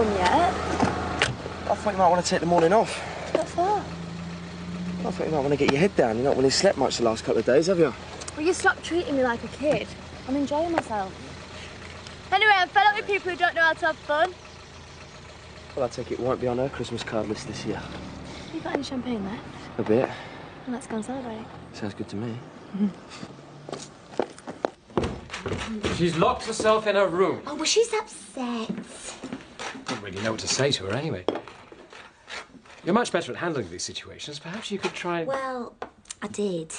home yet? I thought you might want to take the morning off. What for? I thought you might want to get your head down. You've not really slept much the last couple of days, have you? Will you stop treating me like a kid? I'm enjoying myself. Anyway, I'm fed up with people who don't know how to have fun. Well, I take it won't be on her Christmas card list this year. Have you got any champagne left? A bit. Well, let's go and celebrate. Sounds good to me. She's locked herself in her room. Oh, well, she's upset. Don't really know what to say to her anyway. You're much better at handling these situations. Perhaps you could try and... Well, I did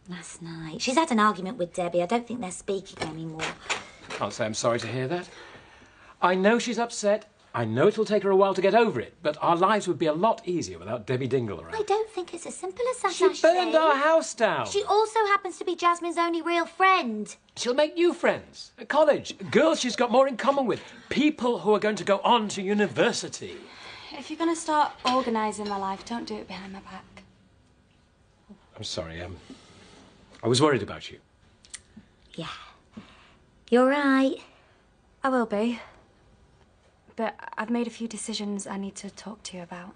last night. She's had an argument with Debbie. I don't think they're speaking anymore. Can't say I'm sorry to hear that. I know she's upset. I know it'll take her a while to get over it, but our lives would be a lot easier without Debbie Dingle around. I don't think it's as simple as that, She burned our house down. She also happens to be Jasmine's only real friend. She'll make new friends at college, girls she's got more in common with, people who are going to go on to university. If you're going to start organising my life, don't do it behind my back. I'm sorry, I was worried about you. Yeah. You're right. I will be. But I've made a few decisions I need to talk to you about.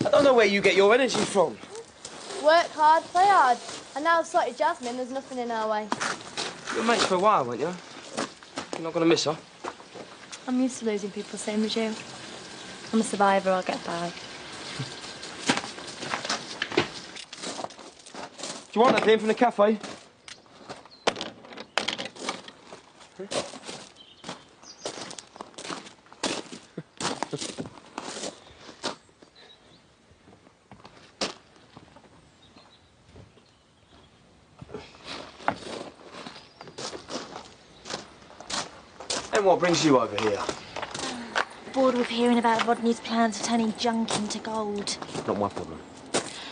I don't know where you get your energy from. Work hard, play hard. And now I've sorted Jasmine, there's nothing in our way. You were mates for a while, weren't you? You're not going to miss her. I'm used to losing people, same as you. I'm a survivor, I'll get by. Do you want anything from the cafe? And what brings you over here? Bored with hearing about Rodney's plans of turning junk into gold. Not my problem.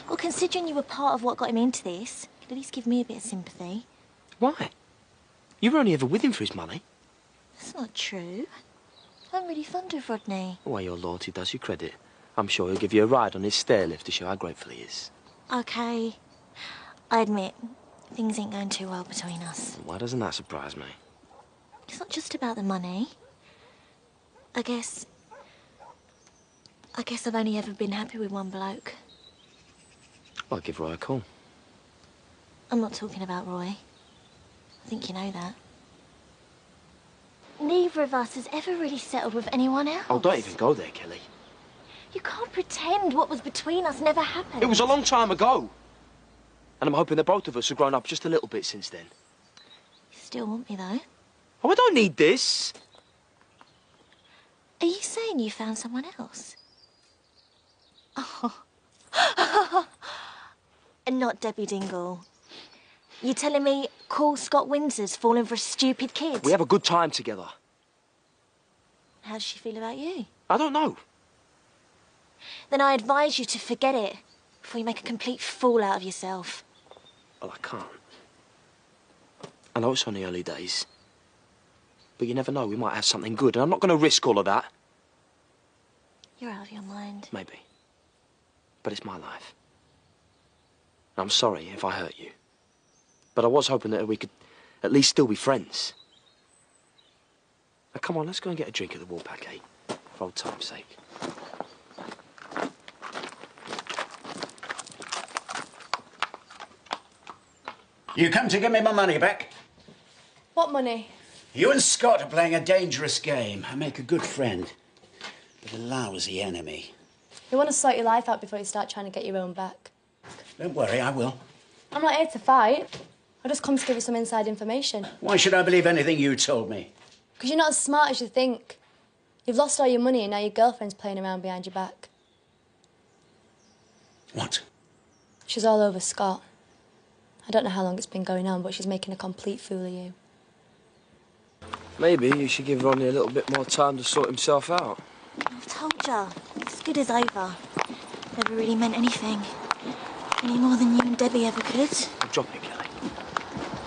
Well, considering you were part of what got him into this, at least give me a bit of sympathy. Why? You were only ever with him for his money. That's not true. I'm really fond of Rodney. The way your loyalty does you credit. I'm sure he'll give you a ride on his stair lift to show how grateful he is. OK. I admit, things ain't going too well between us. Why doesn't that surprise me? It's not just about the money. I guess I've only ever been happy with one bloke. I'll give Roy a call. I'm not talking about Roy. I think you know that. Neither of us has ever really settled with anyone else. Oh, don't even go there, Kelly. You can't pretend what was between us never happened. It was a long time ago. And I'm hoping that both of us have grown up just a little bit since then. You still want me, though? Oh, I don't need this. Are you saying you found someone else? Oh. And not Debbie Dingle. You telling me cool Scott Windsor's fallen for a stupid kid? We have a good time together. How does she feel about you? I don't know. Then I advise you to forget it before you make a complete fool out of yourself. Well, I can't. I know it's only early days. But you never know, we might have something good, and I'm not going to risk all of that. You're out of your mind. Maybe. But it's my life. And I'm sorry if I hurt you. But I was hoping that we could at least still be friends. Now, come on, let's go and get a drink at the Warpack, eh? For old time's sake. You come to give me my money back? What money? You and Scott are playing a dangerous game. I make a good friend, but a lousy enemy. You want to sort your life out before you start trying to get your own back. Don't worry, I will. I'm not here to fight. I just come to give you some inside information. Why should I believe anything you told me? Because you're not as smart as you think. You've lost all your money and now your girlfriend's playing around behind your back. What? She's all over Scott. I don't know how long it's been going on, but she's making a complete fool of you. Maybe you should give Rodney a little bit more time to sort himself out. I've told you, it's good as over. Never really meant anything. Any more than you and Debbie ever could. Drop it, Kelly.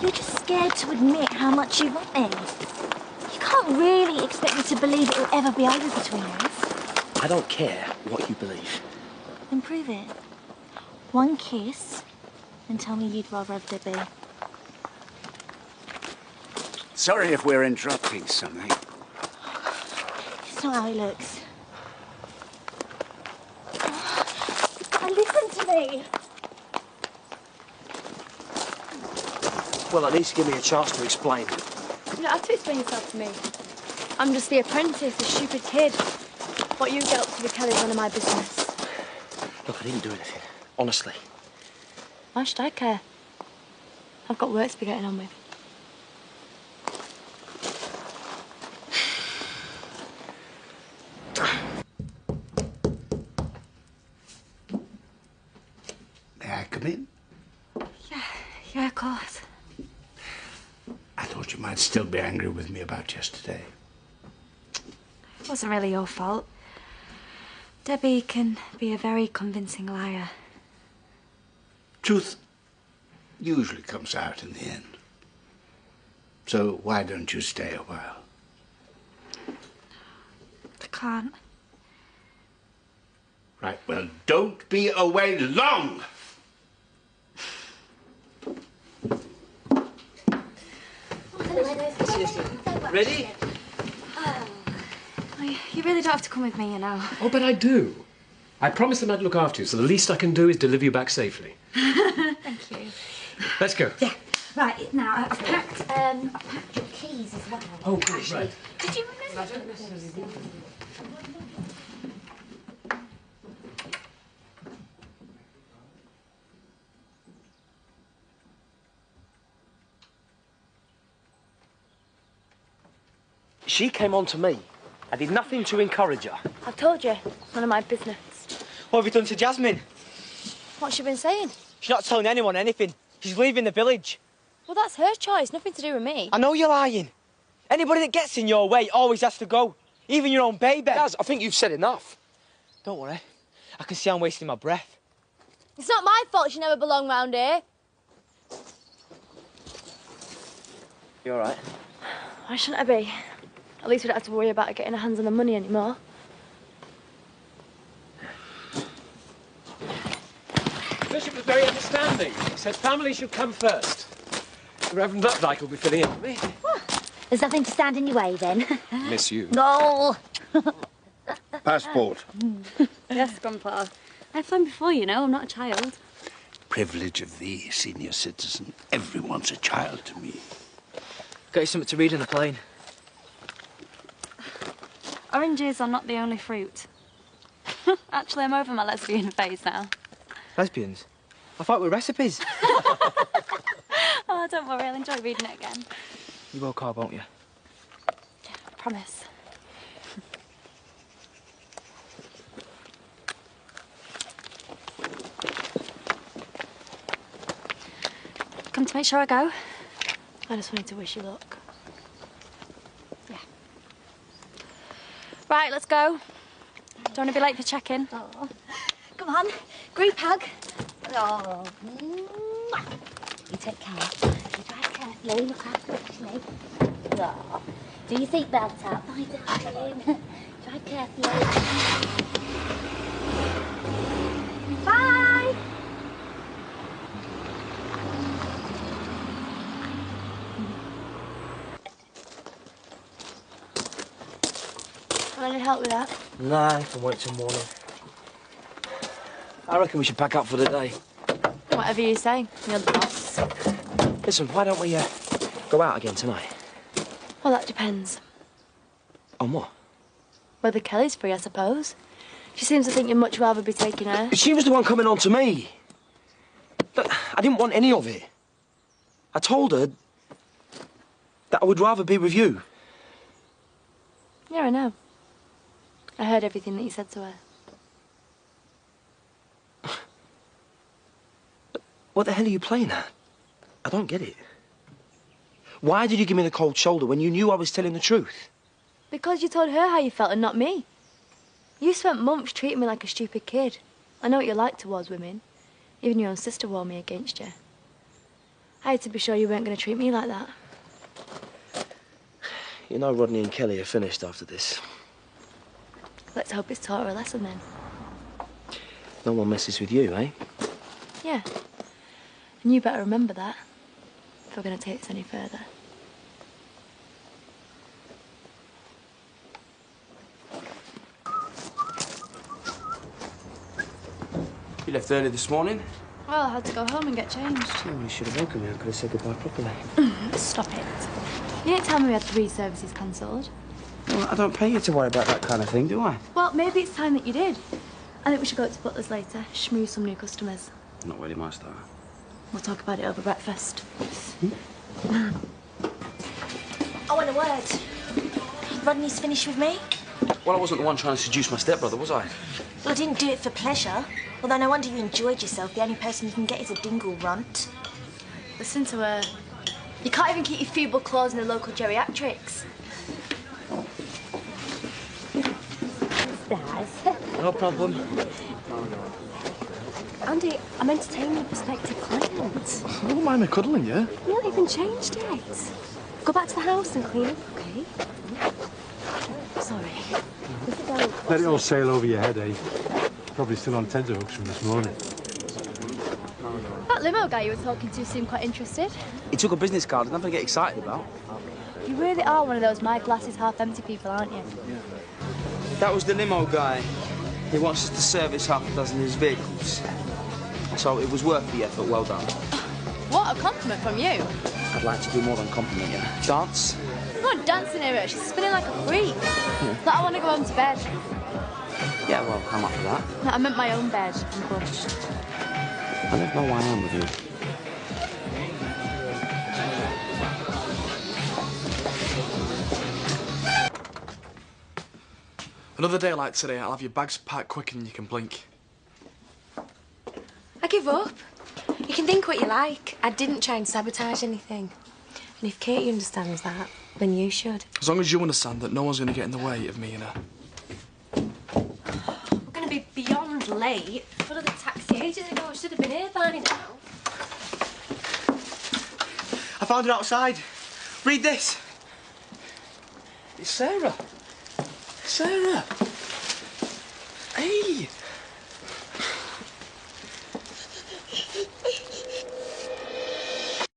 You're just scared to admit how much you want me. You can't really expect me to believe it will ever be over between us. I don't care what you believe. Then prove it. One kiss, and tell me you'd rather have Debbie. Sorry if we're interrupting something. That's not how he looks. Now listen to me. Well, at least give me a chance to explain. You don't have to explain yourself to me. I'm just the apprentice, the stupid kid. What you get up to with Kelly's none of my business. Look, I didn't do anything. Honestly. Why should I care? I've got work to be getting on with. May I come in? Yeah, of course. I thought you might still be angry with me about yesterday. It wasn't really your fault. Debbie can be a very convincing liar. Truth usually comes out in the end. So why don't you stay a while? I can't. Right, well, don't be away long! Ready? You really don't have to come with me, you know. Oh, but I do. I promised them I'd look after you, so the least I can do is deliver you back safely. Thank you. Let's go. Yeah. Right, now I've packed your keys as well. Oh, good, right. Could you remember? She came on to me. I did nothing to encourage her. I've told you, it's none of my business. What have you done to Jasmine? What's she been saying? She's not telling anyone anything. She's leaving the village. Well, that's her choice, nothing to do with me. I know you're lying. Anybody that gets in your way always has to go. Even your own baby. Daz, I think you've said enough. Don't worry. I can see I'm wasting my breath. It's not my fault she never belonged round here. You all right? Why shouldn't I be? At least we don't have to worry about her getting her hands on the money anymore. Bishop was very understanding. He said family should come first. The Reverend Updike will be filling in for me. There's nothing to stand in your way then. Miss you. No. Passport. Yes, Grandpa. I've flown before, you know. I'm not a child. Privilege of thee, senior citizen. Everyone's a child to me. Get you something to read in the plane. Oranges are not the only fruit. Actually, I'm over my lesbian phase now. Lesbians? I thought we were recipes. Oh, don't worry. I'll enjoy reading it again. You will, Carl, won't you? Yeah, I promise. Come to make sure I go? I just wanted to wish you luck. Yeah. Right, let's go. Don't want to be late for check-in. Oh. Come on, group hug. Oh. Mwah. You take care. You drive carefully. Look after Ashley. Oh. Do your seatbelt up, my darling. Drive carefully. Bye. I need help with that. Nah, I can wait till morning. I reckon we should pack up for the day. Whatever you say, you're the boss. Listen, why don't we go out again tonight? Well, that depends. On what? Whether Kelly's free, I suppose. She seems to think you'd much rather be taking her. She was the one coming on to me. Look, I didn't want any of it. I told her that I would rather be with you. Yeah, I know. I heard everything that you said to her. What the hell are you playing at? I don't get it. Why did you give me the cold shoulder when you knew I was telling the truth? Because you told her how you felt and not me. You spent months treating me like a stupid kid. I know what you're like towards women. Even your own sister warned me against you. I had to be sure you weren't going to treat me like that. You know Rodney and Kelly are finished after this. Let's hope it's taught her a lesson then. No one messes with you, eh? Yeah. And you better remember that if we're going to take this any further. You left early this morning. Well, I had to go home and get changed. Oh, you should have woken me. I could have said goodbye properly. Stop it. You didn't tell me we had 3 services cancelled. Well, I don't pay you to worry about that kind of thing, do I? Well, maybe it's time that you did. I think we should go to Butler's later, schmooze some new customers. Not really my style. We'll talk about it over breakfast. I want a word. Rodney's finished with me? Well, I wasn't the one trying to seduce my stepbrother, was I? Well, I didn't do it for pleasure. Although no wonder you enjoyed yourself. The only person you can get is a Dingle runt. Listen to her. You can't even keep your feeble claws in the local geriatrics. No problem. Andy, I'm entertaining prospective clients. I don't mind me cuddling you. You haven't even changed it. Go back to the house and clean up, okay? Sorry. Let it all sail over your head, eh? Probably still on tenterhooks from this morning. That limo guy you were talking to seemed quite interested. He took a business card. There's nothing to get excited about. You really are one of those my glass is half empty people, aren't you? That was the limo guy. He wants us to service half a dozen of his vehicles. So it was worth the effort. Well done. What a compliment from you. I'd like to do more than compliment you. Dance? I'm not dancing here, she's spinning like a freak. But I want to go home to bed. Yeah, well, I'm up for that. No, I meant my own bed in Bush. I don't know why I am with you. Another day like today, I'll have your bags packed quicker than you can blink. I give up. You can think what you like. I didn't try and sabotage anything. And if Katie understands that, then you should. As long as you understand that no one's going to get in the way of me and her. We're going to be beyond late. I ordered the taxi ages ago. I should have been here by now. I found it outside. Read this. It's Sarah. Sarah. Hey.